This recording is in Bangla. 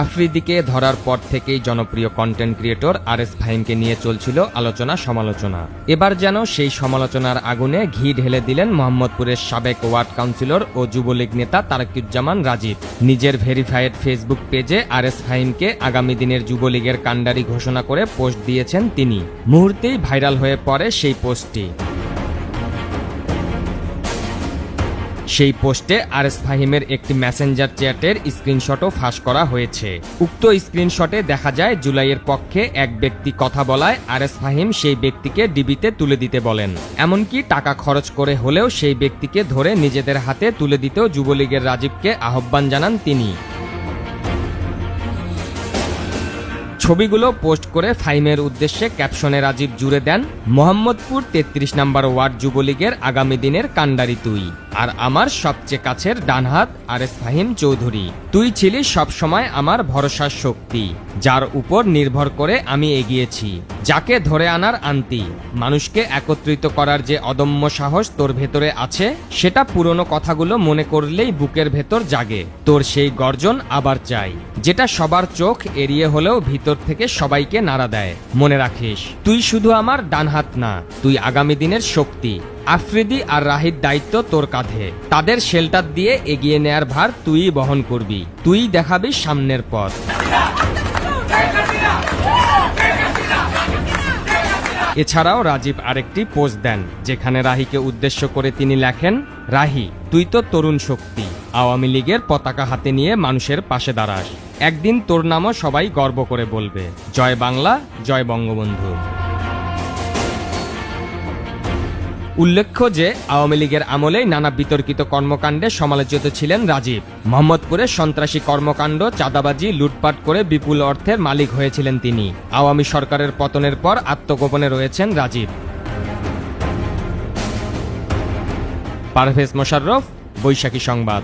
আফ্রিদিকে ধরার পর থেকেই জনপ্রিয় কন্টেন্ট ক্রিয়েটর আরএস ফাহিমকে নিয়ে চলছিল আলোচনা সমালোচনা। এবার যেন সেই সমালোচনার আগুনে ঘি ঢেলে দিলেন মোহাম্মদপুরের সাবেক ওয়ার্ড কাউন্সিলর ও যুবলীগ নেতা তারেকুজ্জামান রাজীব। নিজের ভেরিফাইড ফেসবুক পেজে আরএস ফাহিমকে আগামী দিনের যুবলীগের কাণ্ডারি ঘোষণা করে পোস্ট দিয়েছেন তিনি। মুহূর্তেই ভাইরাল হয়ে পড়ে সেই পোস্টটি। সেই পোস্টে আরএস ফাহিমের একটি মেসেঞ্জার চ্যাটের স্ক্রিনশটও ফাঁস করা হয়েছে। উক্ত স্ক্রিনশটে দেখা যায় জুলাইয়ের পক্ষে এক ব্যক্তি কথা বলায় আরএস ফাহিম সেই ব্যক্তিকে ডিবিতে তুলে দিতে বলেন। এমনকি টাকা খরচ করে হলেও সেই ব্যক্তিকে ধরে নিজেদের হাতে তুলে দিতেও যুবলীগের রাজীবকে আহ্বান জানান তিনি। ছবিগুলো পোস্ট করে ফাহিমের উদ্দেশ্যে ক্যাপশনে রাজীব জুড়ে দেন, মোহাম্মদপুর ৩৩ নম্বর ওয়ার্ড যুবলীগের আগামী দিনের কাণ্ডারি তুই, আর আমার সবচেয়ে কাছের ডানহাত আরএস ফাহিম চৌধুরী। তুই ছিলি সবসময় আমার ভরসার শক্তি, যার উপর নির্ভর করে আমি এগিয়েছি, যাকে ধরে আনার আনতি। মানুষকে একত্রিত করার যে অদম্য সাহস তোর ভেতরে আছে, সেটা পুরনো কথাগুলো মনে করলেই বুকের ভেতর জাগে। তোর সেই গর্জন আবার চাই, যেটা সবার চোখ এড়িয়ে হলেও ভিতর থেকে সবাইকে নাড়া দেয়। মনে রাখিস, তুই শুধু আমার ডানহাত না, তুই আগামী দিনের শক্তি। আফ্রিদি আর রাহির দায়িত্ব তোর কাঁধে। তাদের শেল্টার দিয়ে এগিয়ে নেয়ার ভার তুই বহন করবি। তুই দেখাবি সামনের পথ। এছাড়াও রাজীব আরেকটি পোস্ট দেন, যেখানে রাহিকে উদ্দেশ্য করে তিনি লেখেন, রাহি, তুই তো তরুণ শক্তি, আওয়ামী লীগের পতাকা হাতে নিয়ে মানুষের পাশে দাঁড়াস। একদিন তোর নামও সবাই গর্ব করে বলবে। জয় বাংলা, জয় বঙ্গবন্ধু। উল্লেখ্য যে আওয়ামী লীগের আমলেই নানা বিতর্কিত কর্মকাণ্ডে সমালোচিত ছিলেন রাজীব। মোহাম্মদপুরে সন্ত্রাসী কর্মকাণ্ড, চাঁদাবাজি, লুটপাট করে বিপুল অর্থের মালিক হয়েছিলেন তিনি। আওয়ামী সরকারের পতনের পর আত্মগোপনে রয়েছেন রাজীব। পারভেজ মোশাররফ, বৈশাখী সংবাদ।